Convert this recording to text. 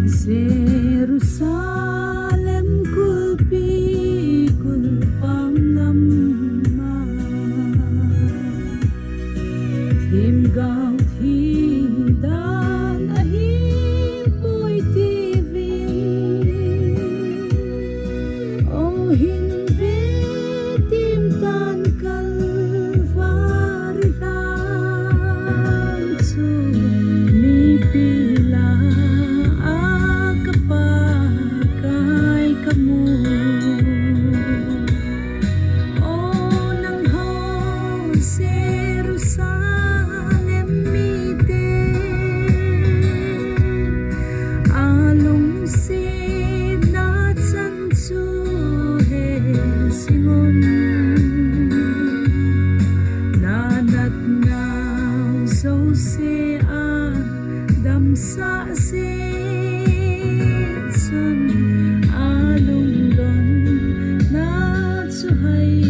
Jerusalem kulpi kulpam lamma Himgaw hidan ahim po'y TV O hinvetim tan kalvarihan So nipila agapakay kamu O nang ho Jerusalem mite Along sinat sansu Simon Nanat ng sose adam sa sitsun Along don na suhay